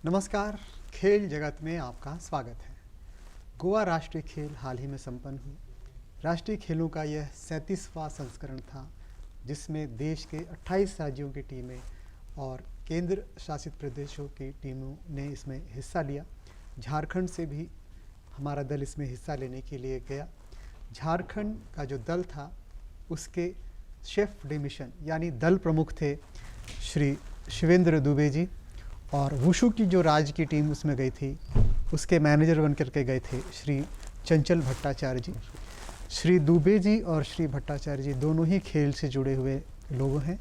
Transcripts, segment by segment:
नमस्कार, खेल जगत में आपका स्वागत है। गोवा राष्ट्रीय खेल हाल ही में संपन्न हुए। राष्ट्रीय खेलों का यह 37वां संस्करण था, जिसमें देश के 28 राज्यों की टीमें और केंद्र शासित प्रदेशों की टीमों ने इसमें हिस्सा लिया। झारखंड से भी हमारा दल इसमें हिस्सा लेने के लिए गया। झारखंड का जो दल था, उसके शेफ डे मिशन यानी दल प्रमुख थे श्री शिवेंद्र दुबे जी, और वुशु की जो राज्य की टीम उसमें गई थी, उसके मैनेजर बन करके गए थे श्री चंचल भट्टाचार्य जी। श्री दुबे जी और श्री भट्टाचार्य जी दोनों ही खेल से जुड़े हुए लोग हैं।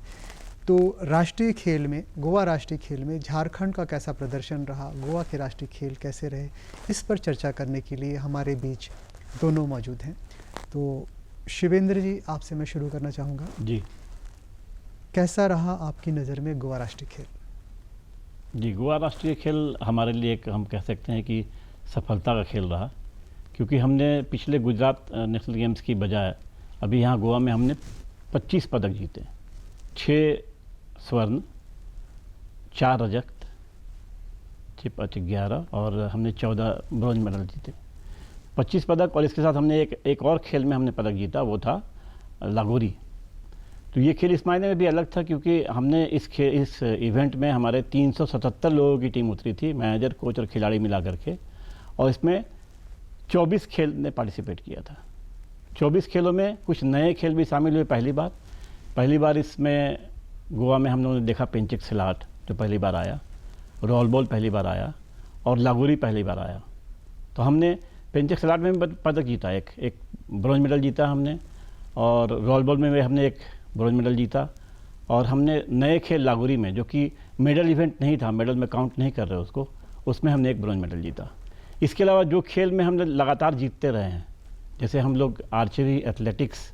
तो राष्ट्रीय खेल में, गोवा राष्ट्रीय खेल में झारखंड का कैसा प्रदर्शन रहा, गोवा के राष्ट्रीय खेल कैसे रहे, इस पर चर्चा करने के लिए हमारे बीच दोनों मौजूद हैं। तो शिवेंद्र जी, आपसे मैं शुरू करना चाहूँगा जी। कैसा रहा आपकी नज़र में गोवा राष्ट्रीय खेल? जी, गोवा राष्ट्रीय खेल हमारे लिए एक, हम कह सकते हैं कि सफलता का खेल रहा, क्योंकि हमने पिछले गुजरात नेशनल गेम्स की बजाय अभी यहाँ गोवा में हमने 25 पदक जीते। 6 स्वर्ण, 4 रजत, 11 और हमने 14 ब्रॉन्ज मेडल जीते। 25 पदक, और इसके साथ हमने एक और खेल में हमने पदक जीता, वो था लागोरी। तो ये खेल इस मायने में भी अलग था क्योंकि हमने इस इवेंट में हमारे 377 लोगों की टीम उतरी थी, मैनेजर, कोच और खिलाड़ी मिला करके, और इसमें 24 खेल ने पार्टिसिपेट किया था। 24 खेलों में कुछ नए खेल भी शामिल हुए। पहली बार इसमें गोवा में हम लोगों ने देखा पेंचिक सिलाट, जो पहली बार आया, रोल बॉल पहली बार आया, और लागोरी पहली बार आया। तो हमने पेंचिक सिलाट में भी पदक जीता, एक ब्रॉन्ज मेडल जीता हमने, और रोल बॉल में हमने एक ब्रॉन्ज मेडल जीता, और हमने नए खेल लागोरी में, जो कि मेडल इवेंट नहीं था, मेडल में काउंट नहीं कर रहे उसको, उसमें हमने एक ब्रॉन्ज मेडल जीता। इसके अलावा जो खेल में हमने लगातार जीतते रहे हैं, जैसे हम लोग आर्चरी, एथलेटिक्स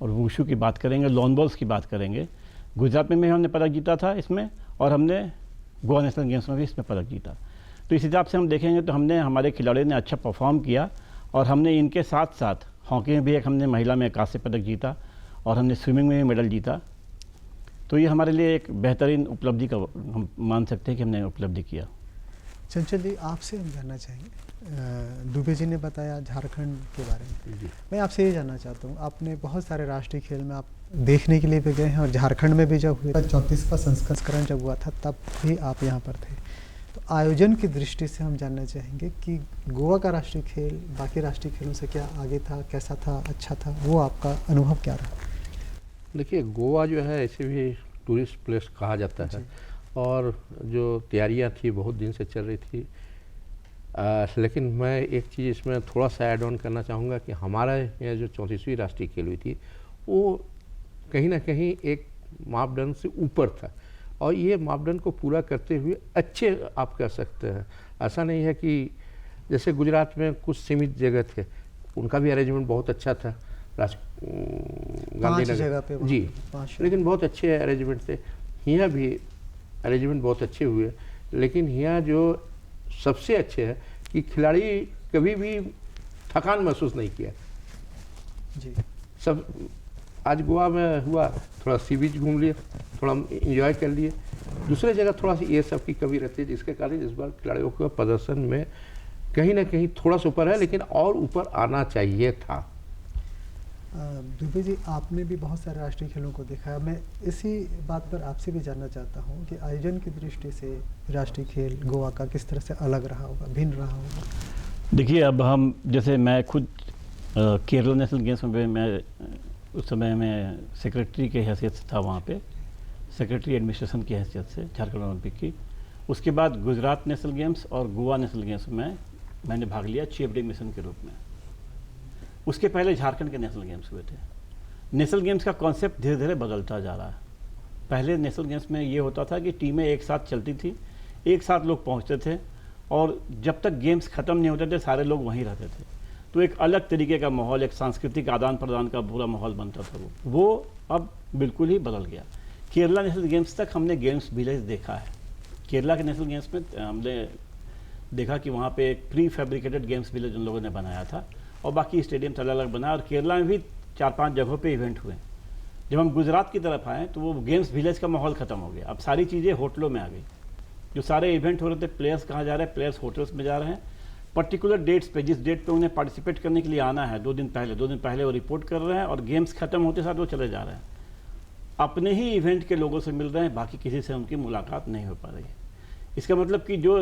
और वुशु की बात करेंगे, लॉन बॉल्स की बात करेंगे, गुजरात में भी हमने पदक जीता था इसमें, और हमने गोवा नेशनल गेम्स में भी इसमें पदक जीता। तो इस हिसाब से हम देखेंगे तो हमारे खिलाड़ियों ने अच्छा परफॉर्म किया, और हमने इनके साथ साथ हॉकी में भी हमने महिला में कांस्य पदक जीता, और हमने स्विमिंग में भी मेडल जीता। तो ये हमारे लिए एक बेहतरीन उपलब्धि का हम मान सकते हैं कि हमने उपलब्धि किया। चंचल जी, आपसे हम जानना चाहेंगे, दुबे जी ने बताया झारखंड के बारे में, मैं आपसे ये जानना चाहता हूँ, आपने बहुत सारे राष्ट्रीय खेल में आप देखने के लिए भी गए हैं, और झारखंड में भी जब हुए 34वां संस्करण जब हुआ था, तब भी आप यहाँ पर थे। तो आयोजन की दृष्टि से हम जानना चाहेंगे कि गोवा का राष्ट्रीय खेल बाकी राष्ट्रीय खेलों से क्या आगे था, कैसा था, अच्छा था, वो आपका अनुभव क्या रहा? देखिए, गोवा जो है ऐसे भी टूरिस्ट प्लेस कहा जाता है, और जो तैयारियां थी बहुत दिन से चल रही थी। लेकिन मैं एक चीज़ इसमें थोड़ा सा ऐड ऑन करना चाहूँगा कि हमारा यहाँ जो 34वीं राष्ट्रीय खेल हुई थी, वो कहीं ना कहीं एक मापदंड से ऊपर था, और ये मापदंड को पूरा करते हुए अच्छे आप कह सकते हैं। ऐसा नहीं है कि जैसे गुजरात में कुछ सीमित जगह थे, उनका भी अरेंजमेंट बहुत अच्छा था, गांधीनगर जी, लेकिन बहुत अच्छे अरेंजमेंट थे। यहाँ भी अरेंजमेंट बहुत अच्छे हुए, लेकिन यहाँ जो सबसे अच्छे है कि खिलाड़ी कभी भी थकान महसूस नहीं किया जी। सब आज गोवा में हुआ, थोड़ा सी बीच घूम लिए, थोड़ा एंजॉय कर लिए। दूसरे जगह थोड़ा सा ये सब की कमी रहती है, जिसके कारण इस बार खिलाड़ियों का प्रदर्शन में कहीं ना कहीं थोड़ा सा ऊपर है, लेकिन और ऊपर आना चाहिए था। दुबे जी, आपने भी बहुत सारे राष्ट्रीय खेलों को देखा है। मैं इसी बात पर आपसे भी जानना चाहता हूँ कि आयोजन की दृष्टि से राष्ट्रीय खेल गोवा का किस तरह से अलग रहा होगा, भिन्न रहा होगा? देखिए, अब हम, जैसे मैं खुद केरला नेशनल गेम्स में मैं उस समय मैं सेक्रेटरी की हैसियत से था, वहाँ पे सेक्रेटरी एडमिनिस्ट्रेशन की हैसियत से झारखंड ओलंपिक की। उसके बाद गुजरात नेशनल गेम्स और गोवा नेशनल गेम्स में मैंने भाग लिया चीफ डे मिशन के रूप में। उसके पहले झारखंड के नेशनल गेम्स हुए थे। नेशनल गेम्स का कॉन्सेप्ट धीरे धीरे बदलता जा रहा है। पहले नेशनल गेम्स में ये होता था कि टीमें एक साथ चलती थी, एक साथ लोग पहुंचते थे, और जब तक गेम्स ख़त्म नहीं होते थे सारे लोग वहीं रहते थे। तो एक अलग तरीके का माहौल, एक सांस्कृतिक आदान प्रदान का पूरा माहौल बनता था। वो अब बिल्कुल ही बदल गया। केरला नेशनल गेम्स तक हमने गेम्स विलेज देखा है। केरला के नेशनल गेम्स में हमने देखा कि वहाँ पे एक प्री फैब्रिकेटेड गेम्स विलेज उन लोगों ने बनाया था, और बाकी स्टेडियम्स अलग अलग बनाया, और केरला में भी 4-5 जगहों पे इवेंट हुए। जब हम गुजरात की तरफ आए तो वो गेम्स विलेज का माहौल ख़त्म हो गया, अब सारी चीज़ें होटलों में आ गई। जो सारे इवेंट हो रहे थे, प्लेयर्स कहाँ जा रहे हैं, प्लेयर्स होटल्स में जा रहे हैं, पर्टिकुलर डेट्स पे, जिस डेट पे उन्हें पार्टिसिपेट करने के लिए आना है 2 दिन पहले वो रिपोर्ट कर रहे हैं और गेम्स खत्म होते साथ वो चले जा रहे हैं, अपने ही इवेंट के लोगों से मिल रहे हैं, बाकी किसी से उनकी मुलाकात नहीं हो पा रही है। इसका मतलब कि जो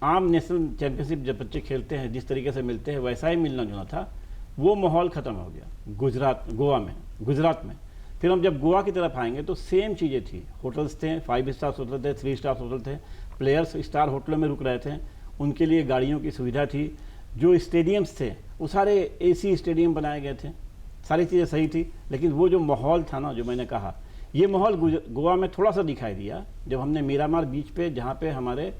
आम नेशनल चैंपियनशिप जब बच्चे खेलते हैं जिस तरीके से मिलते हैं वैसा ही मिलना जुलना था, वो माहौल ख़त्म हो गया गुजरात में। फिर हम जब गोवा की तरफ आएंगे तो सेम चीज़ें थी, होटल्स थे, 5 स्टार होटल थे, 3 स्टार होटल थे, प्लेयर्स स्टार होटलों में रुक रहे थे, उनके लिए गाड़ियों की सुविधा थी, जो स्टेडियम्स थे वो सारे AC स्टेडियम बनाए गए थे, सारी चीज़ें सही थी। लेकिन वो जो माहौल था ना, जो मैंने कहा, ये माहौल गोवा में थोड़ा सा दिखाई दिया जब हमने मीरामार बीच पे, जहाँ पे हमारे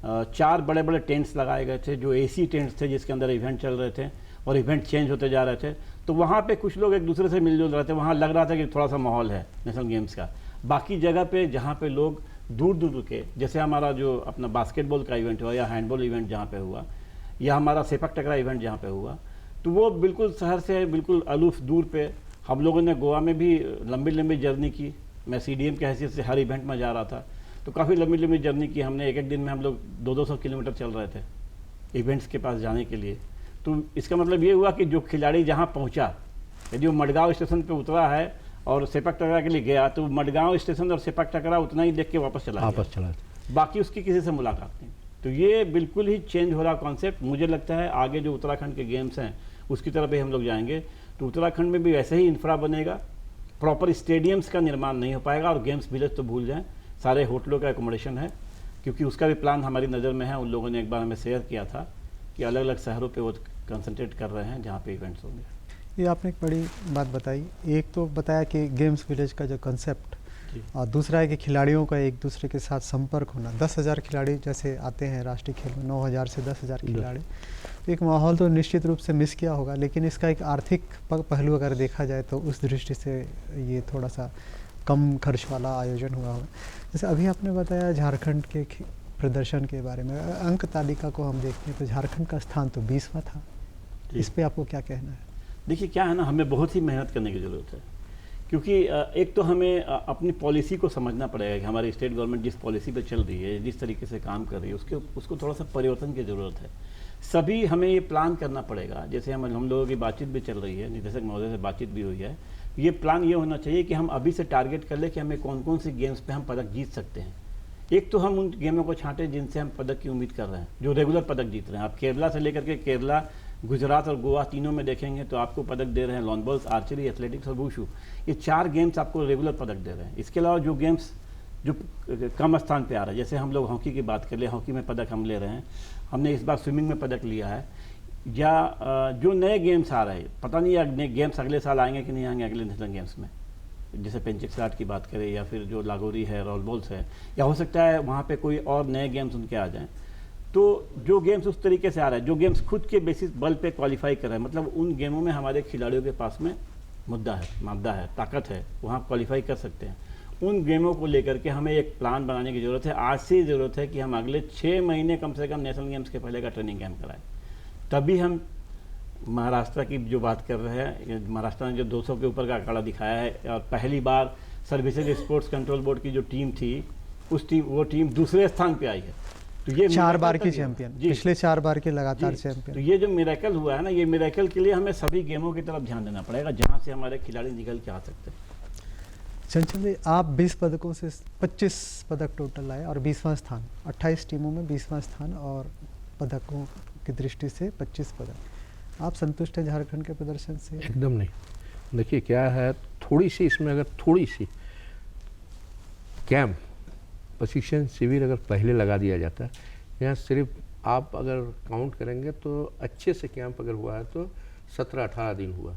4 बड़े बड़े टेंट्स लगाए गए थे, जो AC टेंट्स थे जिसके अंदर इवेंट चल रहे थे और इवेंट चेंज होते जा रहे थे, तो वहाँ पे कुछ लोग एक दूसरे से मिलजुल रहे थे, वहाँ लग रहा था कि थोड़ा सा माहौल है नेशनल गेम्स का। बाकी जगह पे जहाँ पे लोग दूर दूर के, जैसे हमारा जो अपना बास्केटबॉल का इवेंट हुआ या हैंडबॉल इवेंट जहाँ पे हुआ या हमारा सेपक टकरा इवेंट जहाँ पे हुआ, तो वो बिल्कुल शहर से बिल्कुल अलूफ दूर पे। हम लोगों ने गोवा में भी लंबी लंबी जर्नी की, मैं CDM की हैसियत से हर इवेंट में जा रहा था, तो काफ़ी लंबी लंबी जर्नी की हमने। एक दिन में हम लोग 200-200 किलोमीटर चल रहे थे इवेंट्स के पास जाने के लिए। तो इसका मतलब ये हुआ कि जो खिलाड़ी जहाँ पहुँचा, यदि वो मडगांव स्टेशन पे उतरा है और सेपक टकरा के लिए गया, तो मडगांव स्टेशन और सेपक टकरा उतना ही देख के वापस चला गया, बाकी उसकी किसी से मुलाकात नहीं। तो ये बिल्कुल ही चेंज हो रहा कॉन्सेप्ट। मुझे लगता है आगे जो उत्तराखंड के गेम्स हैं उसकी तरफ ही हम लोग जाएंगे, तो उत्तराखंड में भी वैसे ही इंफ्रा बनेगा, प्रॉपर स्टेडियम्स का निर्माण नहीं हो पाएगा, और गेम्स विलेज तो भूल जाएं, सारे होटलों का एकोमोडेशन है, क्योंकि उसका भी प्लान हमारी नज़र में है। उन लोगों ने एक बार हमें शेयर किया था कि अलग अलग शहरों पे वो कंसंट्रेट कर रहे हैं जहाँ पे इवेंट्स होंगे। ये आपने एक बड़ी बात बताई, एक तो बताया कि गेम्स विलेज का जो कंसेप्ट, और दूसरा है कि खिलाड़ियों का एक दूसरे के साथ संपर्क होना। 10,000 खिलाड़ी जैसे आते हैं राष्ट्रीय खेल में, 9,000 से 10,000 खिलाड़ी, तो एक माहौल तो निश्चित रूप से मिस किया होगा, लेकिन इसका एक आर्थिक पहलू अगर देखा जाए तो उस दृष्टि से ये थोड़ा सा कम खर्च वाला आयोजन हुआ होगा। जैसे अभी आपने बताया झारखंड के प्रदर्शन के बारे में, अंक तालिका को हम देखते हैं तो झारखंड का स्थान तो 20वां था, इस पे आपको क्या कहना है? देखिए क्या है ना, हमें बहुत ही मेहनत करने की ज़रूरत है, क्योंकि एक तो हमें अपनी पॉलिसी को समझना पड़ेगा कि हमारी स्टेट गवर्नमेंट जिस पॉलिसी पे चल रही है, जिस तरीके से काम कर रही है, उसको थोड़ा सा परिवर्तन की ज़रूरत है। सभी हमें ये प्लान करना पड़ेगा, जैसे हम लोगों की बातचीत भी चल रही है, निदेशक महोदय से बातचीत भी हुई है। ये प्लान ये होना चाहिए कि हम अभी से टारगेट कर ले कि हमें कौन कौन सी गेम्स पे हम पदक जीत सकते हैं। एक तो हम उन गेमों को छांटें जिनसे हम पदक की उम्मीद कर रहे हैं, जो रेगुलर पदक जीत रहे हैं। आप केरला से लेकर के केरला, गुजरात और गोवा तीनों में देखेंगे तो आपको पदक दे रहे हैं लॉन बॉल्स, आर्चरी, एथलेटिक्स और वुशु। ये 4 गेम्स आपको रेगुलर पदक दे रहे हैं। इसके अलावा जो गेम्स जो कम स्थान पे आ रहा है, जैसे हम लोग हॉकी की बात कर ले, हॉकी में पदक हम ले रहे हैं, हमने इस बार स्विमिंग में पदक लिया है, या जो नए गेम्स आ रहे हैं, पता नहीं नए गेम्स अगले साल आएंगे कि नहीं आएंगे अगले नेशनल गेम्स में, जैसे पेंचिक स्लाट की बात करें, या फिर जो लागोरी है, रोल बॉल्स है, या हो सकता है वहाँ पे कोई और नए गेम्स उनके आ जाएं। तो जो गेम्स उस तरीके से आ रहा है, जो गेम्स खुद के बेसिस बल पे क्वालिफाई कर रहे हैं, मतलब उन गेमों में हमारे खिलाड़ियों के पास में मादा है, ताकत है, वहाँ क्वालिफाई कर सकते हैं। उन गेमों को लेकर के हमें एक प्लान बनाने की ज़रूरत है। आज से ज़रूरत है कि हम अगले 6 महीने कम से कम नेशनल गेम्स के पहले का ट्रेनिंग कैंप कराएं, तभी हम महाराष्ट्र की जो बात कर रहे हैं, महाराष्ट्र ने जो 200 के ऊपर का आंकड़ा दिखाया है, और पहली बार सर्विसेज स्पोर्ट्स कंट्रोल बोर्ड की जो टीम थी, वो टीम दूसरे स्थान पे आई है। तो ये 4 बार की चैंपियन, पिछले 4 बार के लगातार चैंपियन। तो ये जो मिरेकल हुआ है ना, ये मिरेकल के लिए हमें सभी गेमों की तरफ ध्यान देना पड़ेगा, जहाँ से हमारे खिलाड़ी निकल के आ सकते हैं। चंचल जी, आप 20 पदकों से 25 पदक टोटल लाए और 20वां स्थान, 28 टीमों में 20वां स्थान, और पदकों की दृष्टि से 25 पदक। आप संतुष्ट हैं झारखंड के प्रदर्शन से? एकदम नहीं। देखिए क्या है, थोड़ी सी इसमें अगर थोड़ी सी कैंप प्रशिक्षण शिविर अगर पहले लगा दिया जाता, यहाँ सिर्फ आप अगर काउंट करेंगे तो अच्छे से कैंप अगर हुआ है तो 17-18 दिन हुआ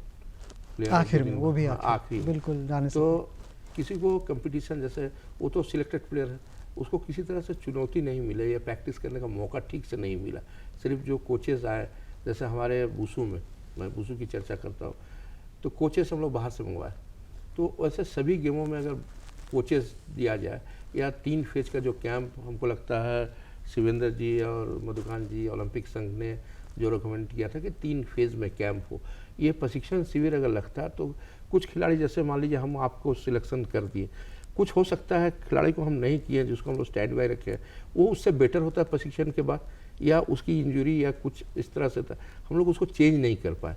आखिर में, वो भी आखिरी बिल्कुल जाने से। तो किसी को कंपटीशन, जैसे वो तो सिलेक्टेड प्लेयर है, उसको किसी तरह से चुनौती नहीं मिले या प्रैक्टिस करने का मौका ठीक से नहीं मिला। सिर्फ जो कोचेज़ आए, जैसे हमारे वुशु में, मैं वुशु की चर्चा करता हूँ, तो कोचेस हम लोग बाहर से मंगवाए। तो वैसे सभी गेमों में अगर कोचेस दिया जाए, या 3 फेज का जो कैंप, हमको लगता है शिवेंद्र जी और मधुकांत जी ओलंपिक संघ ने जो रिकमेंड किया था कि 3 फेज में कैंप हो, ये प्रशिक्षण शिविर अगर लगता है तो कुछ खिलाड़ी, जैसे मान लीजिए हम आपको सिलेक्शन कर दिए, कुछ हो सकता है खिलाड़ी को हम नहीं किए जिसको हम लोग स्टैंड बाय रखे हैं, वो उससे बेटर होता है प्रशिक्षण के बाद, या उसकी इंजरी या कुछ इस तरह से था, हम लोग उसको चेंज नहीं कर पाए।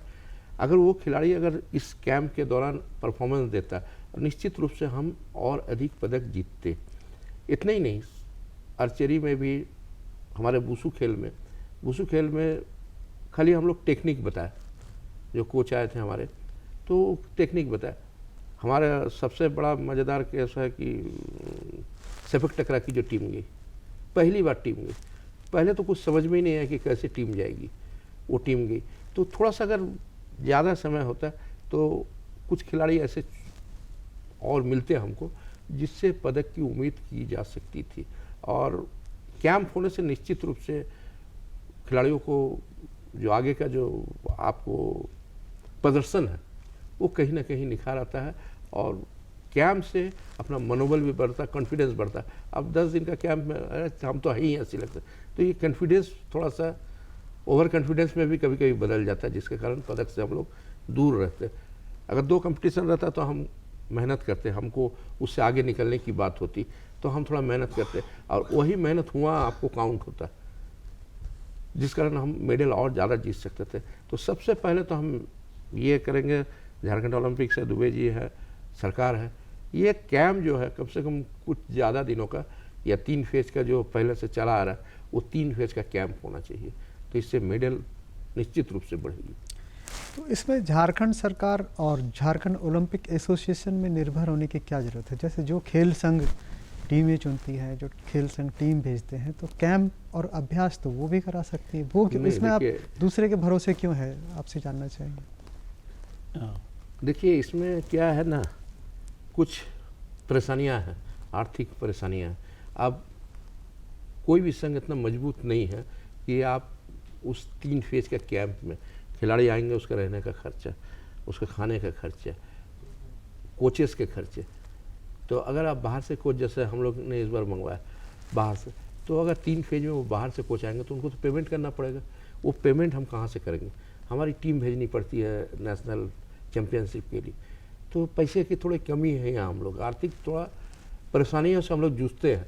अगर वो खिलाड़ी अगर इस कैंप के दौरान परफॉर्मेंस देता, निश्चित रूप से हम और अधिक पदक जीतते। इतना ही नहीं, आर्चरी में भी, हमारे वुशु खेल में खाली हम लोग टेक्निक बताए, जो कोच आए थे हमारे, तो टेक्निक बताए। हमारा सबसे बड़ा मज़ेदार केस है कि सेपक टकरा की जो टीम गई, पहली बार टीम गई, पहले तो कुछ समझ में ही नहीं आया कि कैसे टीम जाएगी, वो टीम गई। तो थोड़ा सा अगर ज़्यादा समय होता तो कुछ खिलाड़ी ऐसे और मिलते हमको जिससे पदक की उम्मीद की जा सकती थी। और कैंप होने से निश्चित रूप से खिलाड़ियों को जो आगे का जो आपको प्रदर्शन है वो कहीं ना कहीं निखार आता है, और कैंप से अपना मनोबल भी बढ़ता, कॉन्फिडेंस बढ़ता। अब 10 दिन का कैंप में अरे हम तो है ही ऐसे लगता है, तो ये कॉन्फिडेंस थोड़ा सा ओवर कॉन्फिडेंस में भी कभी कभी बदल जाता है, जिसके कारण पदक से हम लोग दूर रहते। अगर 2 कंपटीशन रहता तो हम मेहनत करते, हमको उससे आगे निकलने की बात होती तो हम थोड़ा मेहनत करते, और वही मेहनत हुआ आपको काउंट होता, जिस कारण हम मेडल और ज़्यादा जीत सकते थे। तो सबसे पहले तो हम ये करेंगे, झारखंड ओलंपिक से दुबे जी है, सरकार है, ये कैंप जो है कम से कम कुछ ज़्यादा दिनों का या 3 फेज का जो पहले से चला आ रहा है, वो 3 फेज का कैंप होना चाहिए, तो इससे मेडल निश्चित रूप से बढ़ेगी। तो इसमें झारखंड सरकार और झारखंड ओलंपिक एसोसिएशन में निर्भर होने की क्या ज़रूरत है? जैसे जो खेल संघ टीमें चुनती है, जो खेल संघ टीम भेजते हैं, तो कैंप और अभ्यास तो वो भी करा सकती है, वो इसमें आप दूसरे के भरोसे क्यों है, आपसे जानना चाहेंगे। देखिए इसमें क्या है ना, कुछ परेशानियां हैं, आर्थिक परेशानियां हैं। अब कोई भी संघ इतना मजबूत नहीं है कि आप उस 3 फेज का कैंप में खिलाड़ी आएंगे, उसका रहने का खर्चा, उसका खाने का खर्चा, कोचेस के खर्चे, तो अगर आप बाहर से कोच, जैसे हम लोग ने इस बार मंगवाया बाहर से, तो अगर 3 फेज में वो बाहर से कोच आएंगे तो उनको तो पेमेंट करना पड़ेगा। वो पेमेंट हम कहाँ से करेंगे? हमारी टीम भेजनी पड़ती है नेशनल चैम्पियनशिप के लिए, तो पैसे की थोड़ी कमी है यहाँ। हम लोग आर्थिक थोड़ा परेशानियों से हम लोग जूझते हैं।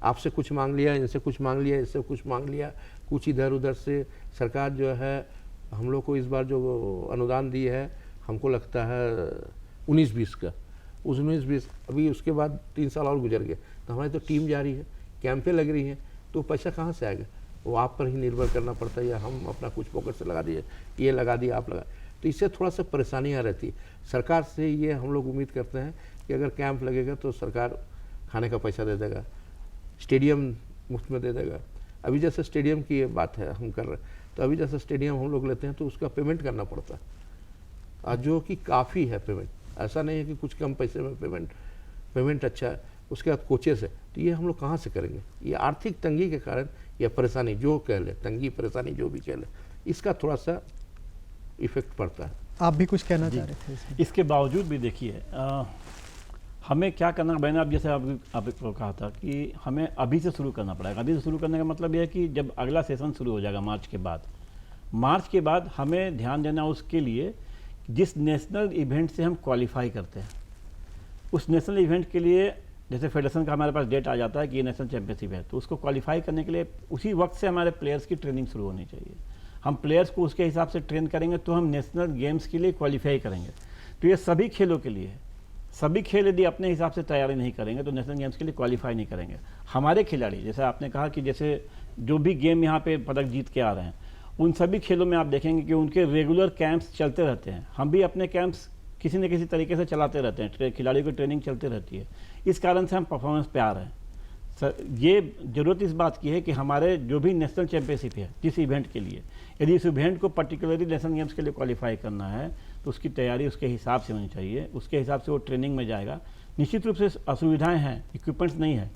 आपसे कुछ मांग लिया, इनसे कुछ मांग लिया, इससे कुछ मांग लिया, कुछ इधर उधर से। सरकार जो है हम लोग को इस बार जो अनुदान दी है, हमको लगता है 19-20 का, उस 19-20 अभी उसके बाद 3 साल और गुजर गए, तो हमारी तो टीम जा रही है, कैंपें लग रही हैं, तो पैसा कहाँ से आएगा? वो आप पर ही निर्भर करना पड़ता है, या हम अपना कुछ पॉकेट से लगा दिए, ये लगा दिया, आप लगा, तो इससे थोड़ा सा परेशानियाँ रहती है। सरकार से ये हम लोग उम्मीद करते हैं कि अगर कैंप लगेगा तो सरकार खाने का पैसा दे देगा, स्टेडियम मुफ्त में दे देगा। अभी जैसे स्टेडियम की ये बात है हम कर रहे हैं, तो अभी जैसे स्टेडियम हम लोग लेते हैं तो उसका पेमेंट करना पड़ता है, जो कि काफ़ी है पेमेंट, ऐसा नहीं है कि कुछ कम पैसे में पेमेंट अच्छा है। उसके बाद कोचेस है, तो ये हम लोग कहाँ से करेंगे? ये आर्थिक तंगी के कारण या परेशानी जो कह ले, तंगी परेशानी जो भी कह ले, इसका थोड़ा सा इफेक्ट पड़ता है। आप भी कुछ कहना चाह रहे थे इसमें? इसके बावजूद भी देखिए हमें क्या करना, मैंने अब जैसे आपको कहा था कि हमें अभी से शुरू करना पड़ेगा। अभी से शुरू करने का मतलब यह है कि जब अगला सेशन शुरू हो जाएगा मार्च के बाद हमें ध्यान देना उसके लिए जिस नेशनल इवेंट से हम क्वालिफाई करते हैं, उस नेशनल इवेंट के लिए जैसे फेडरेशन का हमारे पास डेट आ जाता है कि ये नेशनल चैंपियनशिप है, तो उसको क्वालिफाई करने के लिए उसी वक्त से हमारे प्लेयर्स की ट्रेनिंग शुरू होनी चाहिए। हम प्लेयर्स को उसके हिसाब से ट्रेन करेंगे तो हम नेशनल गेम्स के लिए क्वालिफाई करेंगे। तो ये सभी खेलों के लिए है। सभी खेल यदि अपने हिसाब से तैयारी नहीं करेंगे तो नेशनल गेम्स के लिए क्वालिफाई नहीं करेंगे। हमारे खिलाड़ी, जैसे आपने कहा कि जैसे जो भी गेम यहाँ पे पदक जीत के आ रहे हैं, उन सभी खेलों में आप देखेंगे कि उनके रेगुलर कैंप्स चलते रहते हैं। हम भी अपने कैंप्स किसी न किसी तरीके से चलाते रहते हैं, खिलाड़ियों की ट्रेनिंग चलती रहती है। इस कारण से हम परफॉर्मेंस पे आ रहे हैं। सर, ये ज़रूरत इस बात की है कि हमारे जो भी नेशनल चैंपियनशिप है जिस इवेंट के लिए, यदि इस इवेंट को पर्टिकुलरली नेशनल गेम्स के लिए क्वालिफाई करना है तो उसकी तैयारी उसके हिसाब से होनी चाहिए, उसके हिसाब से वो ट्रेनिंग में जाएगा। निश्चित रूप से असुविधाएं हैं, इक्विपमेंट्स नहीं है,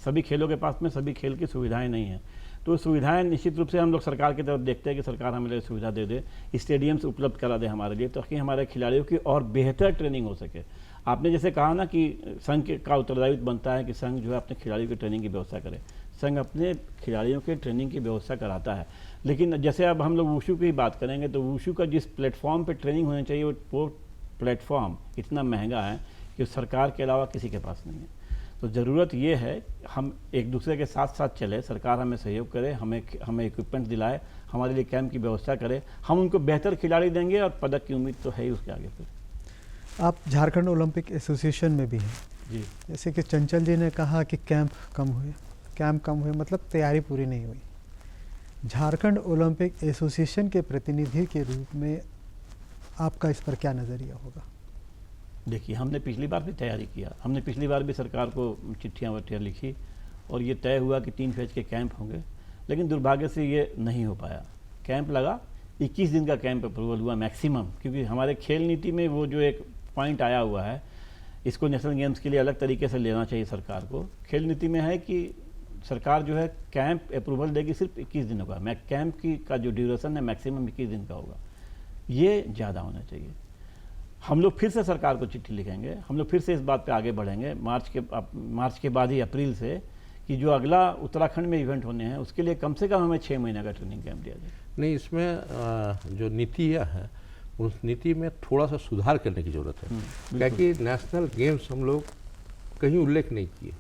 सभी खेलों के पास में सभी खेल की सुविधाएं नहीं हैं, तो सुविधाएं निश्चित रूप से हम लोग सरकार की तरफ देखते हैं कि सरकार हमें लिए सुविधा दे दे, स्टेडियम्स उपलब्ध करा दे हमारे लिए, ताकि हमारे खिलाड़ियों की और बेहतर ट्रेनिंग हो सके। आपने जैसे कहा ना कि संघ का उत्तरदायित्व बनता है कि संघ जो है अपने खिलाड़ियों की ट्रेनिंग की व्यवस्था करे। संघ अपने खिलाड़ियों के ट्रेनिंग की व्यवस्था कराता है, लेकिन जैसे अब हम लोग वुशु की बात करेंगे तो वुशु का जिस प्लेटफॉर्म पे ट्रेनिंग होनी चाहिए वो प्लेटफॉर्म इतना महंगा है कि सरकार के अलावा किसी के पास नहीं है। तो ज़रूरत ये है हम एक दूसरे के साथ साथ चले, सरकार हमें सहयोग करे, हमें इक्विपमेंट दिलाए, हमारे लिए कैंप की व्यवस्था करे, हम उनको बेहतर खिलाड़ी देंगे और पदक की उम्मीद तो है ही उसके आगे। फिर आप झारखंड ओलंपिक एसोसिएशन में भी हैं जी, जैसे कि चंचल जी ने कहा कि कैंप कम हुए मतलब तैयारी पूरी नहीं हुई। झारखंड ओलंपिक एसोसिएशन के प्रतिनिधि के रूप में आपका इस पर क्या नज़रिया होगा? देखिए, हमने पिछली बार भी तैयारी किया, हमने पिछली बार भी सरकार को चिट्ठियाँ वट्ठियाँ लिखी और ये तय हुआ कि 3 फेज के कैंप होंगे, लेकिन दुर्भाग्य से ये नहीं हो पाया। कैंप लगा, 21 दिन का कैंप अप्रूवल हुआ मैक्सिमम, क्योंकि हमारे खेल नीति में वो जो एक पॉइंट आया हुआ है, इसको नेशनल गेम्स के लिए अलग तरीके से लेना चाहिए सरकार को। खेल नीति में है कि सरकार जो है कैंप अप्रूवल देगी सिर्फ 21 दिनों का, कैंप का जो ड्यूरेशन है मैक्सिमम 21 दिन का होगा, ये ज़्यादा होना चाहिए। हम लोग फिर से सरकार को चिट्ठी लिखेंगे, हम लोग फिर से इस बात पे आगे बढ़ेंगे मार्च के बाद ही अप्रैल से, कि जो अगला उत्तराखंड में इवेंट होने हैं उसके लिए कम से कम हमें 6 महीने का ट्रेनिंग कैंप दिया जाए। नहीं, इसमें जो नीतियाँ हैं उस नीति में थोड़ा सा सुधार करने की ज़रूरत है, क्योंकि नेशनल गेम्स हम लोग कहीं उल्लेख नहीं किए।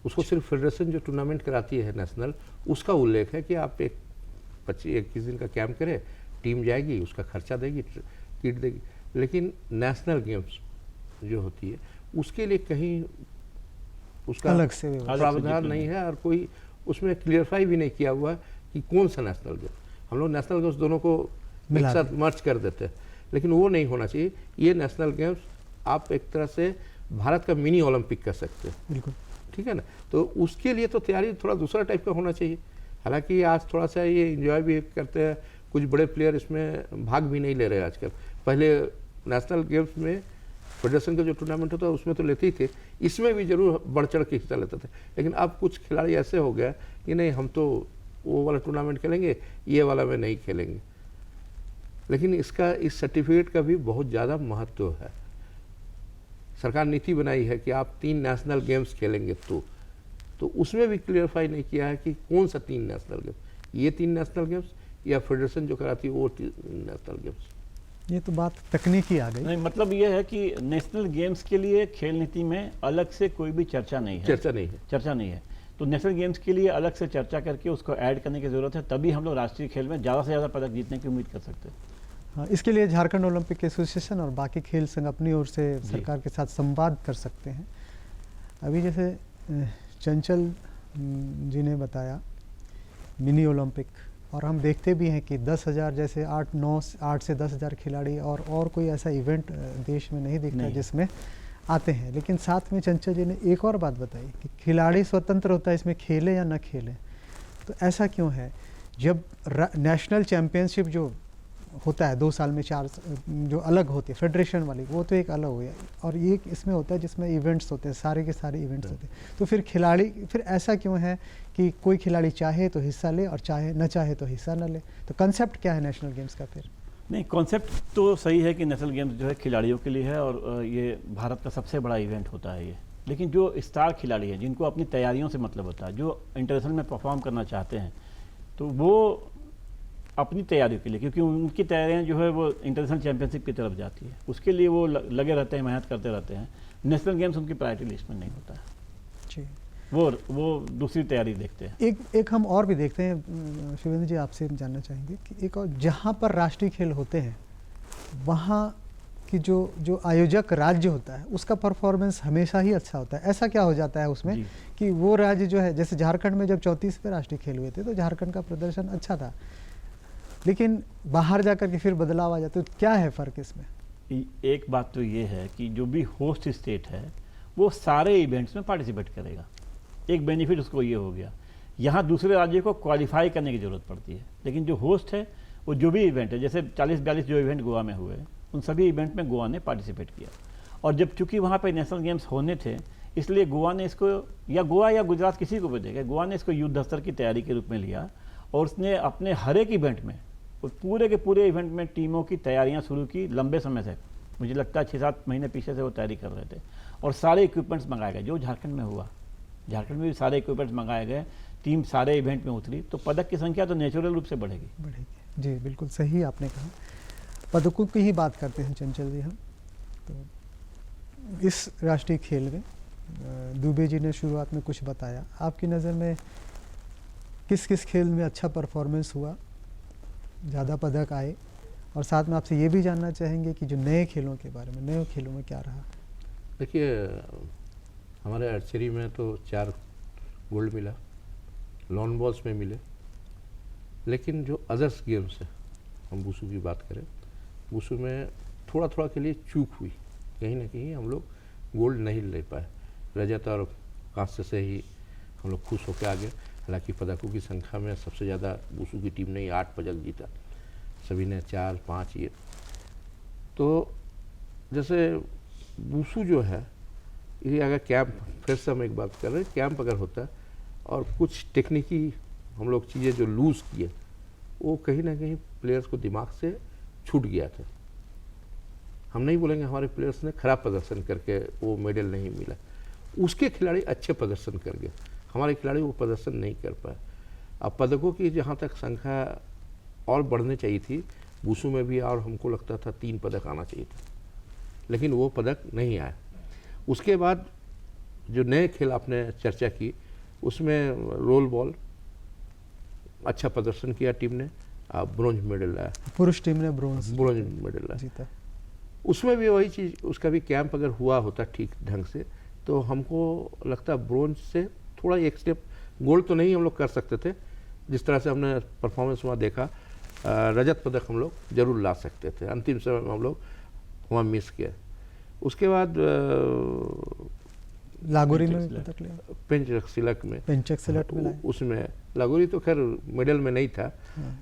उसको सिर्फ फेडरेशन जो टूर्नामेंट कराती है नेशनल, उसका उल्लेख है कि आप 21 दिन का कैंप करें, टीम जाएगी, उसका खर्चा देगी, किट देगी, लेकिन नेशनल गेम्स जो होती है उसके लिए कहीं उसका अलग से प्रावधान नहीं है और कोई उसमें क्लियरफाई भी नहीं किया हुआ है कि कौन सा नेशनल गेम। हम लोग नेशनल गेम्स दोनों को एक साथ मर्ज कर देते हैं, लेकिन वो नहीं होना चाहिए। ये नेशनल गेम्स आप एक तरह से भारत का मिनी ओलंपिक कह सकते हैं, बिल्कुल ठीक है ना। तो उसके लिए तो तैयारी थोड़ा दूसरा टाइप का होना चाहिए। हालांकि आज थोड़ा सा ये एंजॉय भी करते हैं, कुछ बड़े प्लेयर इसमें भाग भी नहीं ले रहे आजकल। पहले नेशनल गेम्स में फेडरेशन का जो टूर्नामेंट होता है उसमें तो लेते ही थे, इसमें भी जरूर बढ़ चढ़ के हिस्सा लेते थे, लेकिन अब कुछ खिलाड़ी ऐसे हो गया कि नहीं, हम तो वो वाला टूर्नामेंट खेलेंगे, ये वाला में नहीं खेलेंगे। लेकिन इस सर्टिफिकेट का भी बहुत ज़्यादा महत्व है। सरकार नीति बनाई है कि आप 3 नेशनल गेम्स खेलेंगे, तो उसमें भी क्लियरफाई नहीं किया है कि कौन सा 3 नेशनल गेम्स, ये 3 नेशनल गेम्स या फेडरेशन जो कराती है वो 3 नेशनल गेम्स। ये तो बात तकनीकी आ गई। नहीं, मतलब ये है कि नेशनल गेम्स के लिए खेल नीति में अलग से कोई भी चर्चा नहीं है। तो नेशनल गेम्स के लिए अलग से चर्चा करके उसको ऐड करने की ज़रूरत है, तभी हम लोग राष्ट्रीय खेल में ज़्यादा से ज़्यादा पदक जीतने की उम्मीद कर सकते हैं। हाँ, इसके लिए झारखंड ओलंपिक एसोसिएशन और बाकी खेल संघ अपनी ओर से सरकार के साथ संवाद कर सकते हैं। अभी जैसे चंचल जी ने बताया मिनी ओलंपिक, और हम देखते भी हैं कि 10,000 जैसे 8 से 10,000 खिलाड़ी और कोई ऐसा इवेंट देश में नहीं दिखता जिसमें आते हैं। लेकिन साथ में चंचल जी ने एक और बात बताई कि खिलाड़ी स्वतंत्र होता है इसमें खेले या न खेले। तो ऐसा क्यों है? जब नेशनल चैम्पियनशिप जो होता है 2 साल में 4 जो अलग होती है फेडरेशन वाली, वो तो एक अलग हो गया, और ये इसमें होता है जिसमें इवेंट्स होते हैं, सारे के सारे इवेंट्स होते हैं। तो फिर खिलाड़ी, फिर ऐसा क्यों है कि कोई खिलाड़ी चाहे तो हिस्सा ले और न चाहे तो हिस्सा न ले? तो कंसेप्ट क्या है नेशनल गेम्स का? फिर नहीं, कॉन्सेप्ट तो सही है कि नेशनल गेम्स जो है खिलाड़ियों के लिए है और ये भारत का सबसे बड़ा इवेंट होता है ये। लेकिन जो स्टार खिलाड़ी हैं, जिनको अपनी तैयारियों से मतलब होता है, जो इंटरनेशनल में परफॉर्म करना चाहते हैं, तो वो अपनी तैयारियों के लिए, क्योंकि उनकी तैयारियां जो है वो इंटरनेशनल चैंपियनशिप की तरफ जाती है, उसके लिए वो लगे रहते हैं, मेहनत करते रहते हैं। नेशनल गेम्स उनकी प्रायोरिटी लिस्ट में नहीं होता है जी, वो दूसरी तैयारी देखते हैं। एक हम और भी देखते हैं शिवेंद्र जी, आपसे जानना चाहेंगे कि एक और जहाँ पर राष्ट्रीय खेल होते हैं वहाँ की जो आयोजक राज्य होता है उसका परफॉर्मेंस हमेशा ही अच्छा होता है। ऐसा क्या हो जाता है उसमें कि वो राज्य जो है, जैसे झारखंड में जब 34वें राष्ट्रीय खेल हुए थे तो झारखंड का प्रदर्शन अच्छा था, लेकिन बाहर जाकर के फिर बदलाव आ जाते, तो क्या है फ़र्क इसमें? एक बात तो ये है कि जो भी होस्ट स्टेट है वो सारे इवेंट्स में पार्टिसिपेट करेगा। एक बेनिफिट उसको ये हो गया। यहाँ दूसरे राज्य को क्वालिफाई करने की ज़रूरत पड़ती है, लेकिन जो होस्ट है वो जो भी इवेंट है, जैसे 40-42 जो इवेंट गोवा में हुए, उन सभी इवेंट में गोवा ने पार्टिसिपेट किया। और जब चूँकि वहाँ पर नेशनल गेम्स होने थे, इसलिए गोवा ने इसको, या गोवा या गुजरात किसी को भी देगा, गोवा ने इसको युद्ध स्तर की तैयारी के रूप में लिया और उसने अपने हर एक इवेंट में, पूरे के पूरे इवेंट में टीमों की तैयारियां शुरू की लंबे समय से। मुझे लगता है 6-7 महीने पीछे से वो तैयारी कर रहे थे, और सारे इक्विपमेंट्स मंगाए गए। जो झारखंड में हुआ, झारखंड में भी सारे इक्विपमेंट्स मंगाए गए, टीम सारे इवेंट में उतरी, तो पदक की संख्या तो नेचुरल रूप से बढ़ेगी। जी बिल्कुल सही आपने कहा। पदकों की ही बात करते हैं चंचल जी हम, तो इस राष्ट्रीय खेल में दुबे जी ने शुरुआत में कुछ बताया, आपकी नज़र में किस किस खेल में अच्छा परफॉर्मेंस हुआ, ज़्यादा पदक आए, और साथ में आपसे ये भी जानना चाहेंगे कि जो नए खेलों के बारे में, नए खेलों में क्या रहा? देखिए, हमारे आर्चरी में तो 4 गोल्ड मिला, लॉन बॉल्स में मिले, लेकिन जो अदर्स गेम्स है, हम वुशु की बात करें, वुशु में थोड़ा थोड़ा के लिए चूक हुई, कहीं ना कहीं हम लोग गोल्ड नहीं ले पाए। रजत और कांस्य से ही हम लोग खुश होकर आ गए। हालांकि पदकों की संख्या में सबसे ज़्यादा वुशु की टीम ने ही 8 पदक जीता, सभी ने 4, 5 ये। तो जैसे वुशु जो है, ये अगर कैंप, फिर से हम एक बात कर रहे हैं, कैंप अगर होता और कुछ टेक्निकी हम लोग चीज़ें जो लूज़ किए, वो कहीं ना कहीं प्लेयर्स को दिमाग से छूट गया था। हम नहीं बोलेंगे हमारे प्लेयर्स ने खराब प्रदर्शन करके वो मेडल नहीं मिला, उसके खिलाड़ी अच्छे प्रदर्शन कर गए, हमारे खिलाड़ी वो प्रदर्शन नहीं कर पाए। अब पदकों की जहाँ तक संख्या और बढ़ने चाहिए थी वुशु में भी, और हमको लगता था 3 पदक आना चाहिए था, लेकिन वो पदक नहीं आया। उसके बाद जो नए खेल आपने चर्चा की, उसमें रोल बॉल अच्छा प्रदर्शन किया टीम ने, ब्रोंज मेडल लाया, पुरुष टीम ने ब्रोंज मेडल लाया जीता। उसमें भी वही चीज़, उसका भी कैंप अगर हुआ होता ठीक ढंग से, तो हमको लगता ब्रोंज से थोड़ा एक स्टेप, गोल्ड तो नहीं हम लोग कर सकते थे, जिस तरह से हमने परफॉर्मेंस वहाँ देखा, रजत पदक हम लोग जरूर ला सकते थे। अंतिम समय में हम लोग वहाँ मिस किया। उसके बाद लागोरी में पदक लिया, पेंचक सिलक में, पेंचक सिलक में लाए। उसमें लागोरी तो खैर मेडल में नहीं था,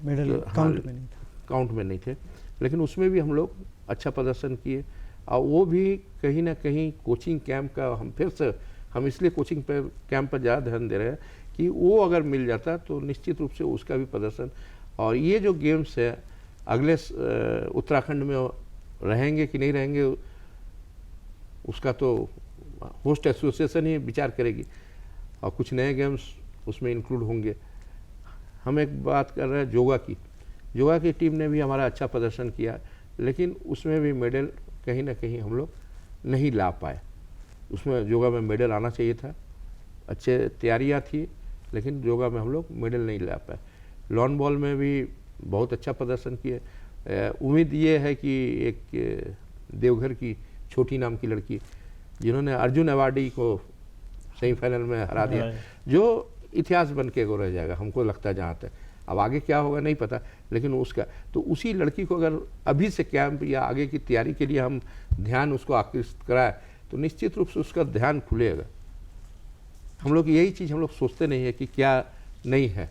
मेडल काउंट में नहीं था, काउंट में नहीं थे, लेकिन उसमें भी हम लोग अच्छा प्रदर्शन किए। और वो भी कहीं ना कहीं कोचिंग कैंप का, हम फिर से हम इसलिए कोचिंग पे कैंप पर ज़्यादा ध्यान दे रहे हैं कि वो अगर मिल जाता तो निश्चित रूप से उसका भी प्रदर्शन। और ये जो गेम्स है अगले उत्तराखंड में रहेंगे कि नहीं रहेंगे, उसका तो होस्ट एसोसिएशन ही विचार करेगी, और कुछ नए गेम्स उसमें इंक्लूड होंगे। हम एक बात कर रहे हैं जोगा की टीम ने भी हमारा अच्छा प्रदर्शन किया, लेकिन उसमें भी मेडल कहीं ना कहीं हम लोग नहीं ला पाए। उसमें योगा में मेडल आना चाहिए था, अच्छे तैयारियां थी, लेकिन योगा में हम लोग मेडल नहीं ला पाए। लॉन बॉल में भी बहुत अच्छा प्रदर्शन किए। उम्मीद ये है कि एक देवघर की छोटी नाम की लड़की, जिन्होंने अर्जुन अवार्डी को सेमीफाइनल में हरा दिया, जो इतिहास बन के रह जाएगा हमको लगता है। जहाँ तक अब आगे क्या होगा नहीं पता, लेकिन उसका तो उसी लड़की को अगर अभी से कैंप या आगे की तैयारी के लिए हम ध्यान उसको आकृष्ट कराए, तो निश्चित रूप से उसका ध्यान खुलेगा। हम लोग यही चीज़ हम लोग सोचते नहीं है कि क्या नहीं है,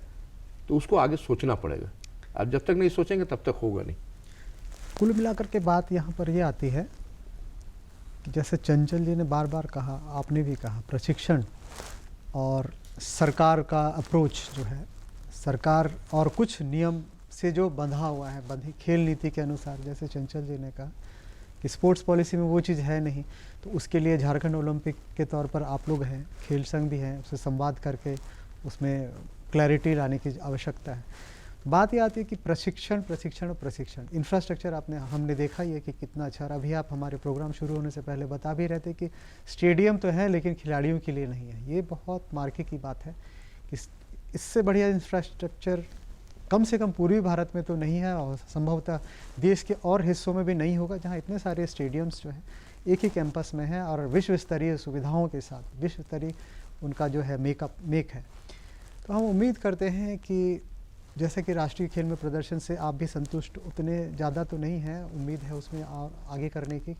तो उसको आगे सोचना पड़ेगा। अब जब तक नहीं सोचेंगे तब तक होगा नहीं। कुल मिलाकर के बात यहाँ पर ये आती है कि जैसे चंचल जी ने बार बार कहा, आपने भी कहा, प्रशिक्षण और सरकार का अप्रोच जो है, सरकार और कुछ नियम से जो बंधा हुआ है, बंधी खेल नीति के अनुसार, जैसे चंचल जी ने कहा कि स्पोर्ट्स पॉलिसी में वो चीज़ है नहीं, तो उसके लिए झारखंड ओलंपिक के तौर पर आप लोग हैं, खेल संघ भी हैं, उससे संवाद करके उसमें क्लैरिटी लाने की आवश्यकता है। बात ये आती है कि प्रशिक्षण इंफ्रास्ट्रक्चर हमने देखा ही है कि कितना अच्छा। और अभी आप हमारे प्रोग्राम शुरू होने से पहले बता भी रहे थे कि स्टेडियम तो है लेकिन खिलाड़ियों के लिए नहीं है। ये बहुत मार्के की बात है कि इससे बढ़िया इंफ्रास्ट्रक्चर कम से कम पूर्वी भारत में तो नहीं है, और संभवतः देश के और हिस्सों में भी नहीं होगा, जहाँ इतने सारे स्टेडियम्स जो हैं एक ही कैंपस में हैं और विश्व स्तरीय सुविधाओं के साथ, विश्व स्तरीय उनका जो है मेक है। तो हम उम्मीद करते हैं कि जैसे कि राष्ट्रीय खेल में प्रदर्शन से आप भी संतुष्ट उतने ज़्यादा तो नहीं हैं, उम्मीद है उसमें आगे करने की।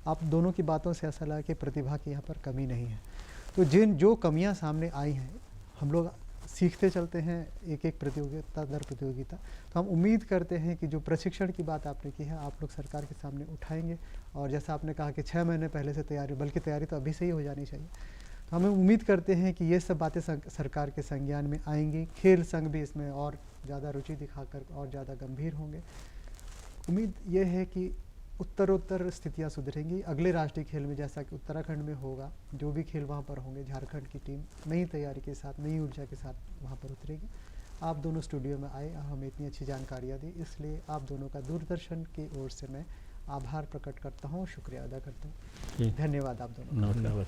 आप दोनों की बातों से ऐसा लगा कि प्रतिभा की यहाँ पर कमी नहीं है। तो जो कमियाँ सामने आई हैं, हम लोग सीखते चलते हैं एक एक प्रतियोगिता दर प्रतियोगिता। तो हम उम्मीद करते हैं कि जो प्रशिक्षण की बात आपने की है, आप लोग सरकार के सामने उठाएंगे, और जैसा आपने कहा कि 6 महीने पहले से तैयारी, बल्कि तैयारी तो अभी से ही हो जानी चाहिए। तो हमें उम्मीद करते हैं कि ये सब बातें सरकार के संज्ञान में आएंगी। खेल संघ भी इसमें और ज़्यादा रुचि दिखाकर और ज़्यादा गंभीर होंगे। उम्मीद ये है कि उत्तरोत्तर स्थितियाँ सुधरेंगी। अगले राष्ट्रीय खेल में जैसा कि उत्तराखंड में होगा, जो भी खेल वहाँ पर होंगे, झारखंड की टीम नई तैयारी के साथ, नई ऊर्जा के साथ वहाँ पर उतरेगी। आप दोनों स्टूडियो में आए, हमें इतनी अच्छी जानकारियाँ दी, इसलिए आप दोनों का दूरदर्शन की ओर से मैं आभार प्रकट करता हूँ, शुक्रिया अदा करता हूँ। जी धन्यवाद आप दोनों का। नमस्कार।